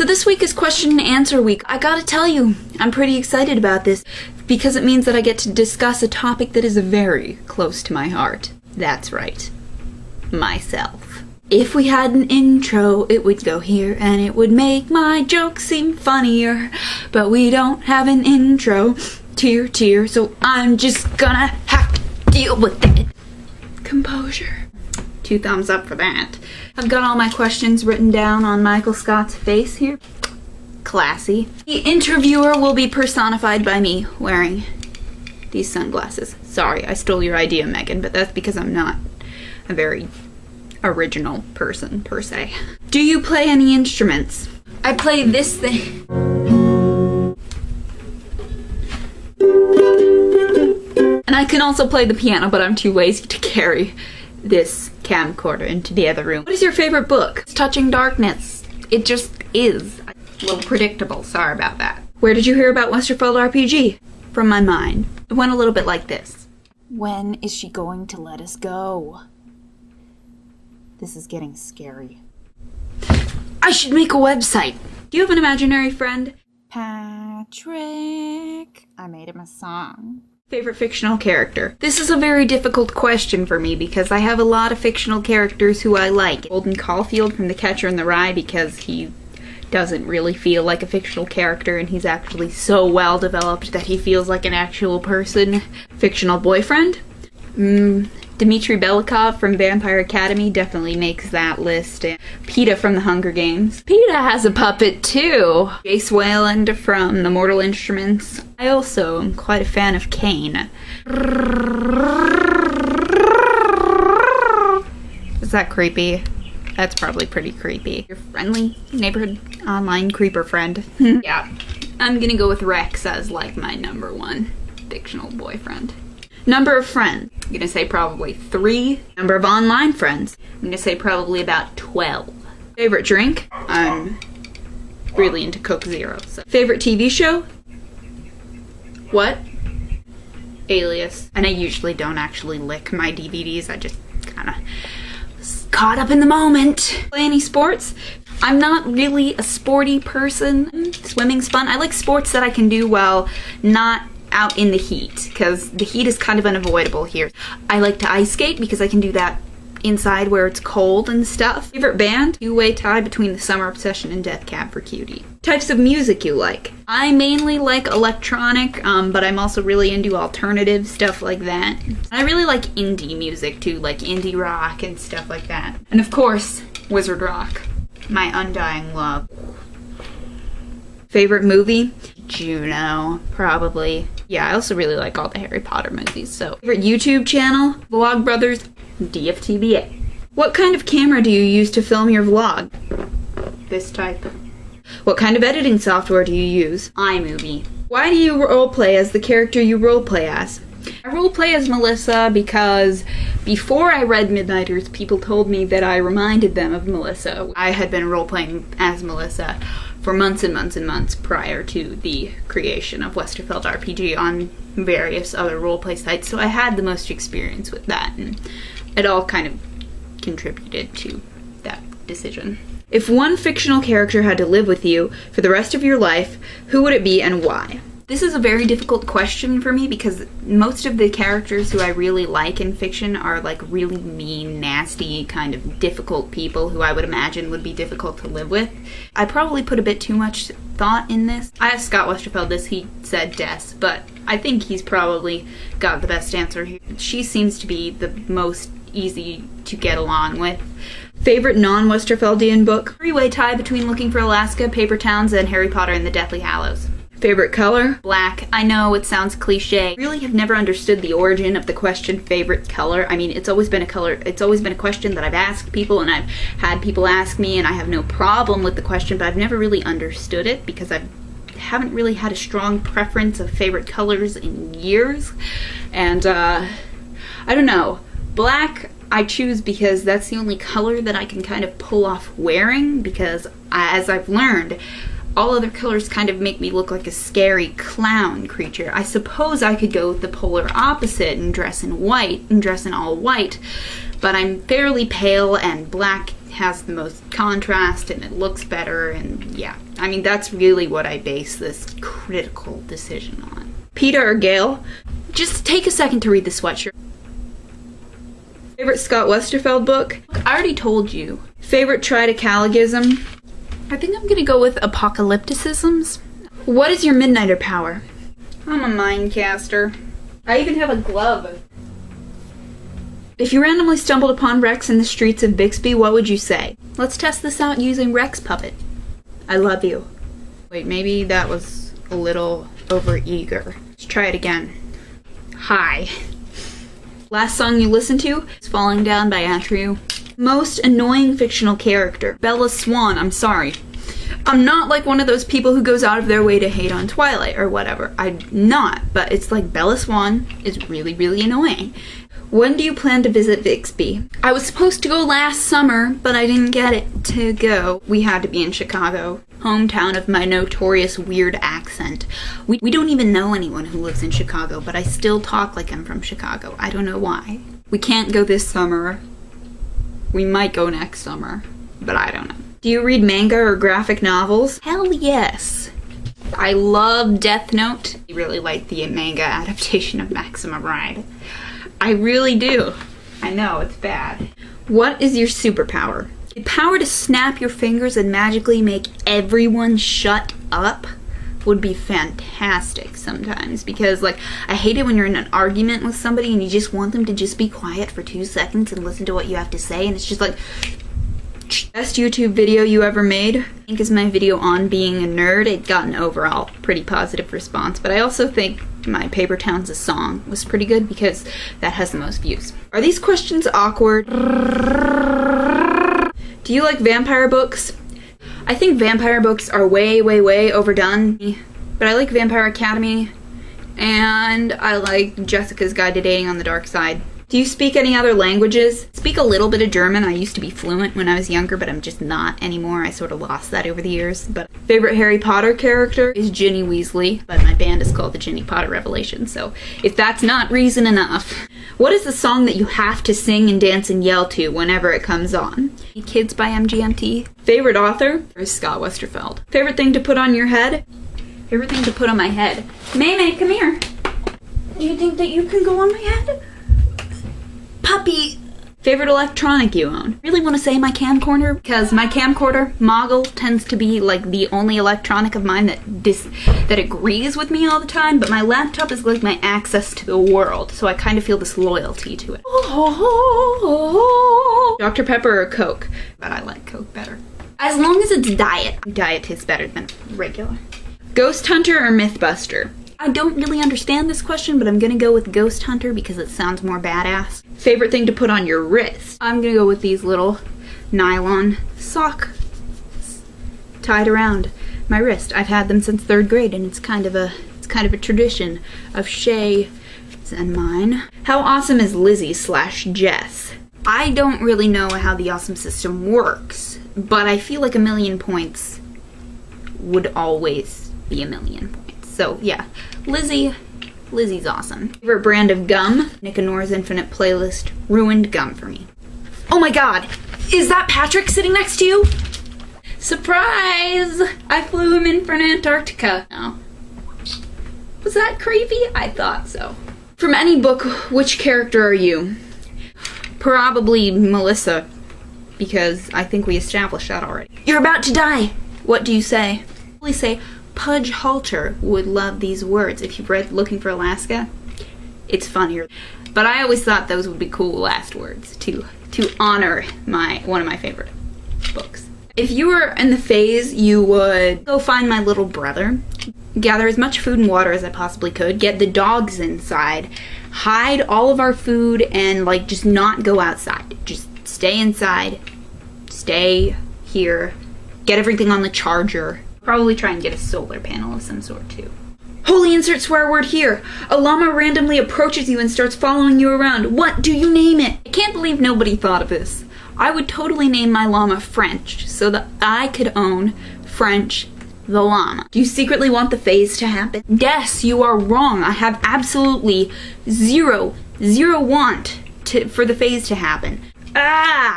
So this week is question and answer week. I gotta tell you, I'm pretty excited about this because it means that I get to discuss a topic that is very close to my heart. That's right. Myself. If we had an intro, it would go here and it would make my jokes seem funnier. But we don't have an intro. Tear, so I'm just gonna have to deal with it. Composure. 2 thumbs up for that. I've got all my questions written down on Michael Scott's face here. Classy. The interviewer will be personified by me wearing these sunglasses. Sorry, I stole your idea, Megan, but that's because I'm not a very original person, per se. Do you play any instruments? I play this thing. And I can also play the piano, but I'm too lazy to carry this camcorder into the other room. What is your favorite book? It's Touching Darkness. It just is. A little predictable, sorry about that. Where did you hear about Westerfeld RPG? From my mind. It went a little bit like this. When is she going to let us go? This is getting scary. I should make a website. Do you have an imaginary friend? Patrick. I made him a song. Favorite fictional character? This is a very difficult question for me because I have a lot of fictional characters who I like. Holden Caulfield from The Catcher in the Rye because he doesn't really feel like a fictional character and he's actually so well developed that he feels like an actual person. Fictional boyfriend? Dmitry Belikov from Vampire Academy definitely makes that list. And PETA from The Hunger Games. PETA has a puppet too! Jace Wayland from The Mortal Instruments. I also am quite a fan of Kane. Is that creepy? That's probably pretty creepy. Your friendly neighborhood online creeper friend. Yeah, I'm gonna go with Rex as like my #1 fictional boyfriend. Number of friends. I'm gonna say probably 3. Number of online friends. I'm gonna say probably about 12. Favorite drink? I'm really into Coke Zero. So. Favorite TV show? What? Alias. And I usually don't actually lick my DVDs. I just kinda caught up in the moment. Play any sports? I'm not really a sporty person. Swimming's fun. I like sports that I can do while not out in the heat, because the heat is kind of unavoidable here. I like to ice skate because I can do that inside where it's cold and stuff. Favorite band? Two-way tie between the Summer Obsession and Death Cab for Cutie. Types of music you like? I mainly like electronic, but I'm also really into alternative stuff like that. I really like indie music too, like indie rock and stuff like that. And of course, wizard rock. My undying love. Favorite movie? Juno, probably. Yeah, I also really like all the Harry Potter movies, so. Favorite YouTube channel? Vlogbrothers, DFTBA. What kind of camera do you use to film your vlog? This type. What kind of editing software do you use? iMovie. Why do you roleplay as the character you roleplay as? I roleplay as Melissa because before I read Midnighters, people told me that I reminded them of Melissa. I had been roleplaying as Melissa for months and months and months prior to the creation of Westerfeld RPG on various other roleplay sites, so I had the most experience with that, and it all kind of contributed to that decision. If one fictional character had to live with you for the rest of your life, who would it be and why? This is a very difficult question for me because most of the characters who I really like in fiction are like really mean, nasty, kind of difficult people who I would imagine would be difficult to live with. I probably put a bit too much thought in this. I asked Scott Westerfeld this, he said Des, but I think he's probably got the best answer here. She seems to be the most easy to get along with. Favorite non-Westerfeldian book? Three-way tie between Looking for Alaska, Paper Towns, and Harry Potter and the Deathly Hallows. Favorite color? Black. I know it sounds cliche. I really have never understood the origin of the question favorite color. I mean, it's always been a question that I've asked people and I've had people ask me and I have no problem with the question, but I've never really understood it because I haven't really had a strong preference of favorite colors in years. And I don't know. Black I choose because that's the only color that I can kind of pull off wearing because as I've learned, all other colors kind of make me look like a scary clown creature. I suppose I could go with the polar opposite and dress in white, and dress in all white, but I'm fairly pale and black has the most contrast and it looks better, and yeah. I mean, that's really what I base this critical decision on. Peter or Gail? Just take a second to read the sweatshirt. Favorite Scott Westerfeld book? I already told you. Favorite triticalligism? I think I'm gonna go with apocalypticisms. What is your midnighter power? I'm a mindcaster. I even have a glove. If you randomly stumbled upon Rex in the streets of Bixby, what would you say? Let's test this out using Rex Puppet. I love you. Wait, maybe that was a little overeager. Let's try it again. Hi. Last song you listened to is Falling Down by Atreyu. Most annoying fictional character. Bella Swan, I'm sorry. I'm not like one of those people who goes out of their way to hate on Twilight or whatever. I'm not, but it's like Bella Swan is really, really annoying. When do you plan to visit Bixby? I was supposed to go last summer, but I didn't get it to go. We had to be in Chicago, hometown of my notorious weird accent. We don't even know anyone who lives in Chicago, but I still talk like I'm from Chicago. I don't know why. We can't go this summer. We might go next summer, but I don't know. Do you read manga or graphic novels? Hell yes. I love Death Note. I really like the manga adaptation of Maxima Ride. I really do. I know, it's bad. What is your superpower? The power to snap your fingers and magically make everyone shut up would be fantastic sometimes, because like I hate it when you're in an argument with somebody and you just want them to just be quiet for 2 seconds and listen to what you have to say, and it's just like, best YouTube video you ever made? I think is my video on being a nerd. It got an overall pretty positive response, but I also think my Paper Towns a Song was pretty good because that has the most views. Are these questions awkward? Do you like vampire books? I think vampire books are way, way, way overdone, but I like Vampire Academy, and I like Jessica's Guide to Dating on the Dark Side. Do you speak any other languages? Speak a little bit of German. I used to be fluent when I was younger, but I'm just not anymore. I sort of lost that over the years. But favorite Harry Potter character is Ginny Weasley, but my band is called the Ginny Potter Revelation, so if that's not reason enough. What is the song that you have to sing and dance and yell to whenever it comes on? Kids by MGMT. Favorite author is Scott Westerfeld. Favorite thing to put on your head? Favorite thing to put on my head? May, come here. Do you think that you can go on my head? Puppy! Favorite electronic you own? Really want to say my camcorder, because my camcorder, Moggle, tends to be like the only electronic of mine that agrees with me all the time, but my laptop is like my access to the world, so I kind of feel this loyalty to it. Dr. Pepper or Coke? But I like Coke better. As long as it's diet. Diet tastes better than regular. Ghost Hunter or Mythbuster? I don't really understand this question, but I'm gonna go with Ghost Hunter because it sounds more badass. Favorite thing to put on your wrist? I'm gonna go with these little nylon socks tied around my wrist. I've had them since 3rd grade, and it's kind of a tradition of Shay and mine. How awesome is Lizzie/Jess? I don't really know how the awesome system works, but I feel like 1,000,000 points would always be 1,000,000 points. So yeah, Lizzie's awesome. Favorite brand of gum? Nick and Nora's Infinite Playlist ruined gum for me. Oh my god, is that Patrick sitting next to you? Surprise! I flew him in from Antarctica. Oh. Was that creepy? I thought so. From any book, which character are you? Probably Melissa, because I think we established that already. You're about to die! What do you say? Please say, Pudge Halter would love these words. If you've read Looking for Alaska, it's funnier. But I always thought those would be cool last words to honor one of my favorite books. If you were in the phase, you would go find my little brother, gather as much food and water as I possibly could, get the dogs inside, hide all of our food, and like just not go outside. Just stay inside, stay here, get everything on the charger. Probably try and get a solar panel of some sort too. Holy insert swear word here. A llama randomly approaches you and starts following you around. What do you name it? I can't believe nobody thought of this. I would totally name my llama French so that I could own French the llama. Do you secretly want the phase to happen? Yes, you are wrong. I have absolutely zero want for the phase to happen. Ah!